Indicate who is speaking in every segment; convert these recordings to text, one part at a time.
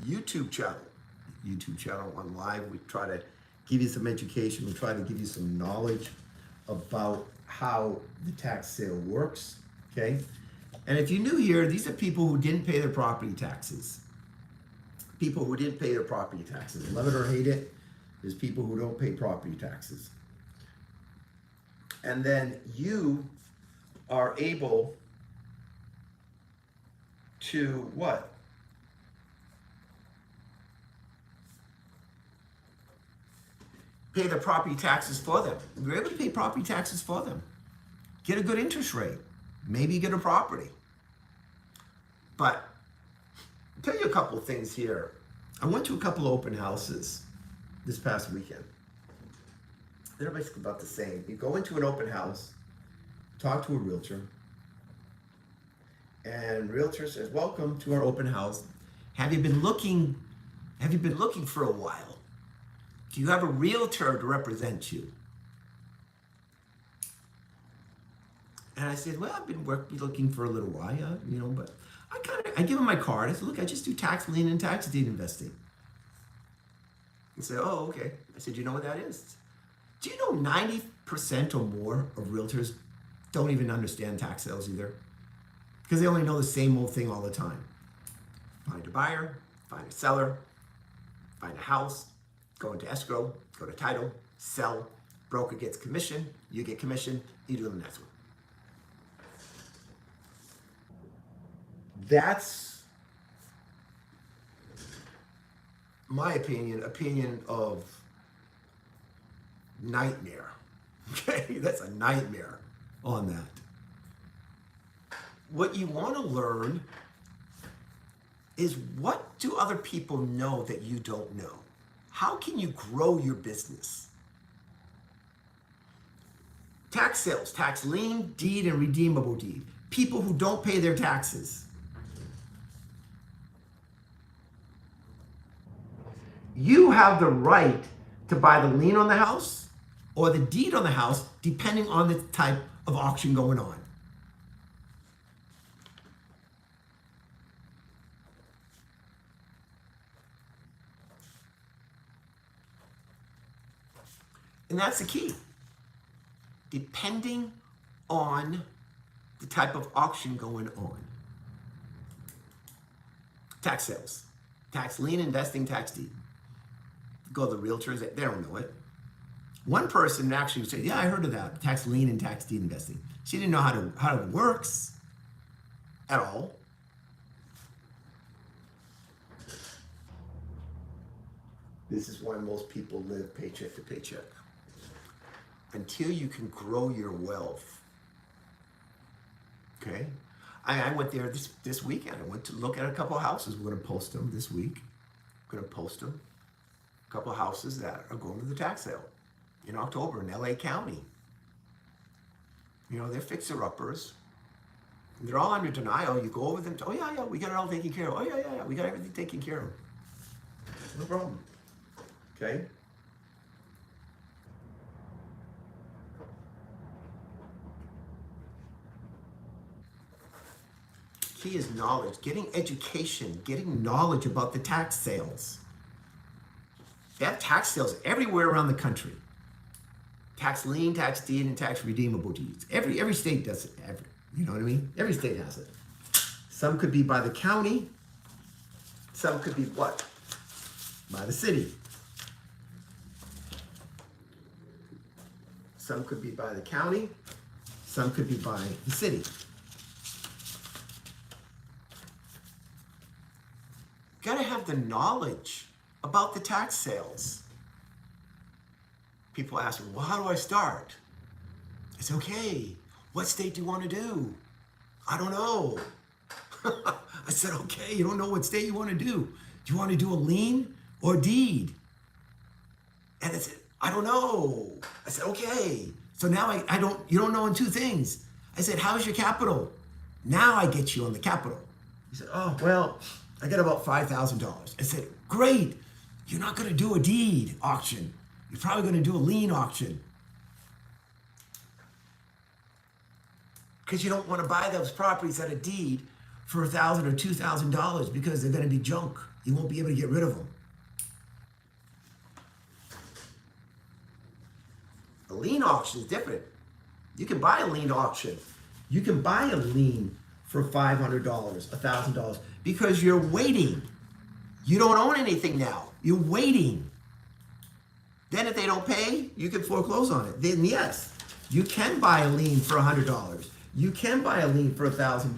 Speaker 1: YouTube channel. YouTube channel on live. We try to give you some education. We try to give you some knowledge about how the tax sale works, okay? And if you're new here, these are people who didn't pay their property taxes. People who didn't pay their property taxes. Love it or hate it, there's people who don't pay property taxes. And then you are able to what? Pay the property taxes for them. You're able to pay property taxes for them. Get a good interest rate. Maybe get a property. But I'll tell you a couple of things here. I went to a couple of open houses this past weekend. They're basically about the same. You go into an open house, talk to a realtor, and realtor says, "Welcome to our open house. Have you been looking for a while? Do you have a realtor to represent you?" And I said, "Well, I've been looking for a little while, but I give him my card. I said, look, I just do tax lien and tax deed investing." He said, "Oh, okay." I said, "You know what that is? Do you know 90% or more of realtors don't even understand tax sales either? Because they only know the same old thing all the time. Find a buyer, find a seller, find a house, go into escrow, go to title, sell, broker gets commission, you get commission, you do the next one." That's my opinion of nightmare. Okay, that's a nightmare on that. What you want to learn is, what do other people know that you don't know? How can you grow your business? Tax sales, tax lien, deed, and redeemable deed. People who don't pay their taxes. You have the right to buy the lien on the house or the deed on the house, depending on the type of auction going on. And that's the key. Depending on the type of auction going on. Tax sales, tax lien, investing, tax deed. Go to the realtors, they don't know it. One person actually said, "Yeah, I heard of that, tax lien and tax deed investing." She didn't know how it works at all. This is why most people live paycheck to paycheck. Until you can grow your wealth. Okay? I went there this weekend. I went to look at a couple of houses. We're going to post them this week. We're going to post them. A couple of houses that are going to the tax sale in October in LA County. They're fixer-uppers. They're all under denial. You go over them, "Oh, yeah, we got it all taken care of. Oh, yeah, we got everything taken care of." No problem. Okay? Key is knowledge, getting education, getting knowledge about the tax sales. They have tax sales everywhere around the country. Tax lien, tax deed, and tax redeemable deeds. Every state does it. You know what I mean? Every state has it. Some could be by the county. Some could be what? By the city. Some could be by the county. Some could be by the city. Gotta have the knowledge about the tax sales. People ask me, "Well, how do I start?" It's okay. "What state do you want to do?" "I don't know." I said, "Okay, you don't know what state you want to do. Do you want to do a lien or deed?" And they said, "I don't know." I said, "Okay. So now you don't know on two things." I said, "How's your capital?" Now I get you on the capital. He said, "Oh, well, I got about $5,000. I said, "Great. You're not going to do a deed auction. You're probably going to do a lien auction. Because you don't want to buy those properties at a deed for $1,000 or $2,000 because they're going to be junk. You won't be able to get rid of them. A lien auction is different. You can buy a lien auction. You can buy a lien for $500, $1,000 because you're waiting. You don't own anything now. You're waiting. Then if they don't pay, you can foreclose on it. Then yes, you can buy a lien for $100. You can buy a lien for $1,000,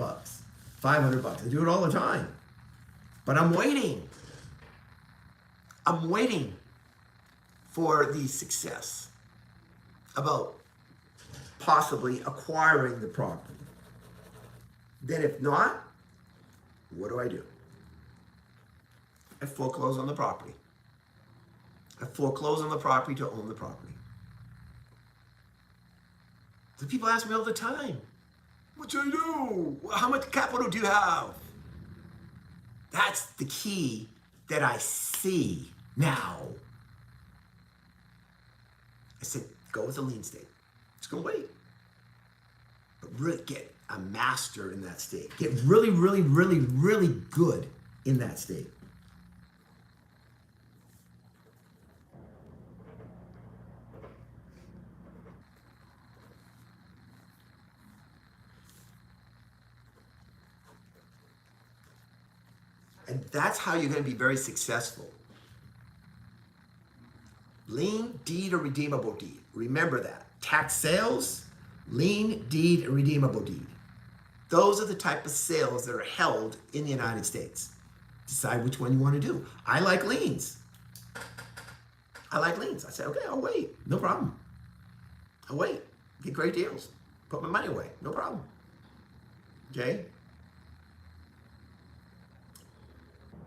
Speaker 1: $500. I do it all the time. But I'm waiting. I'm waiting for the success about possibly acquiring the property. Then if not, what do? I foreclose on the property. I foreclose on the property to own the property. The people ask me all the time, what should I do? How much capital do you have? That's the key that I see now. I said, go with a lien state. Just gonna wait. But really get a master in that state. Get really, really, really, really good in that state. And that's how you're going to be very successful. Lien, deed, or redeemable deed. Remember that. Tax sales, lien, deed, and redeemable deed. Those are the type of sales that are held in the United States. Decide which one you want to do. I like liens. I say, okay, I'll wait. No problem. I'll wait. Get great deals. Put my money away. No problem. Okay?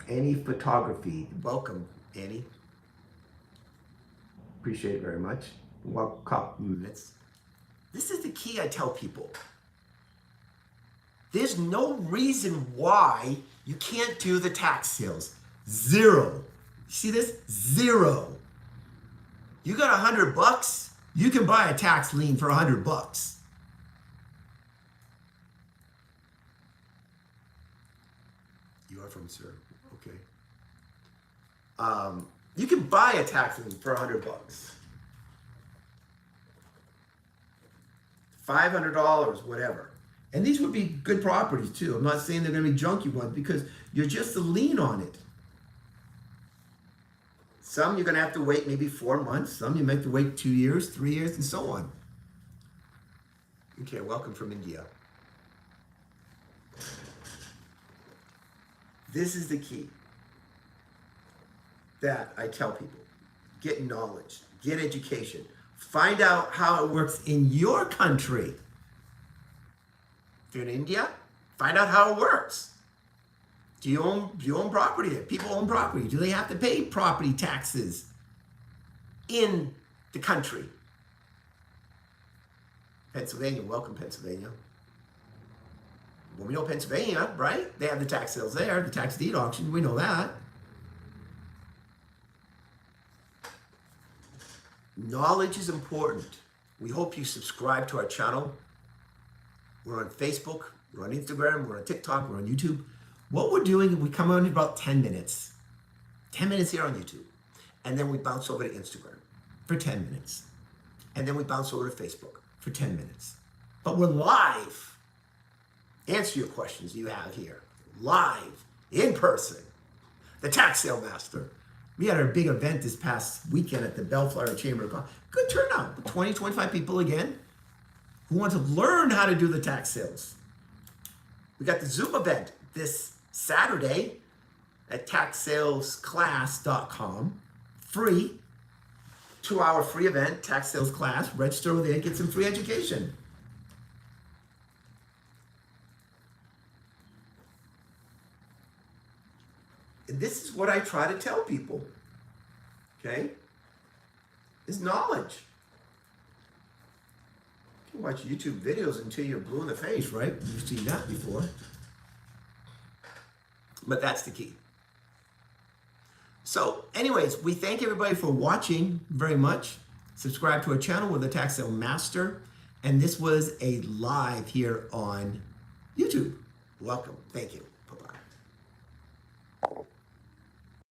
Speaker 1: Annie Photography. Welcome, Annie. Appreciate it very much. Welcome. This is the key I tell people. There's no reason why you can't do the tax sales. Zero. See this? Zero. You got $100, you can buy a tax lien for $100. You are from Sir. Okay. You can buy a tax lien for $100. $500, whatever. And these would be good properties too. I'm not saying they're going to be junky ones because you're just a lien on it. Some you're going to have to wait maybe 4 months. Some you might have to wait 2 years, 3 years, and so on. Okay, welcome from India. This is the key that I tell people. Get knowledge, get education. Find out how it works in your country. If you're in India, find out how it works. Do you own property there? People own property. Do they have to pay property taxes in the country? Pennsylvania, welcome Pennsylvania. Well, we know Pennsylvania, right? They have the tax sales there, the tax deed auction. We know that. Knowledge is important. We hope you subscribe to our channel. We're on Facebook, we're on Instagram, we're on TikTok, we're on YouTube. What we're doing, we come on in about 10 minutes. 10 minutes here on YouTube. And then we bounce over to Instagram for 10 minutes. And then we bounce over to Facebook for 10 minutes. But we're live. Answer your questions you have here. Live, in person. The Tax Sale Master. We had our big event this past weekend at the Bellflower Chamber of Commerce. Good turnout, 20, 25 people again who want to learn how to do the tax sales. We got the Zoom event this Saturday at taxsalesclass.com. Free, 2-hour free event, tax sales class. Register over there, get some free education. And this is what I try to tell people, okay? Is knowledge. You can watch YouTube videos until you're blue in the face, right? You've seen that before. But that's the key. So anyways, we thank everybody for watching very much. Subscribe to our channel. We're the Tax Sale Master. And this was a live here on YouTube. Welcome. Thank you. Bye-bye.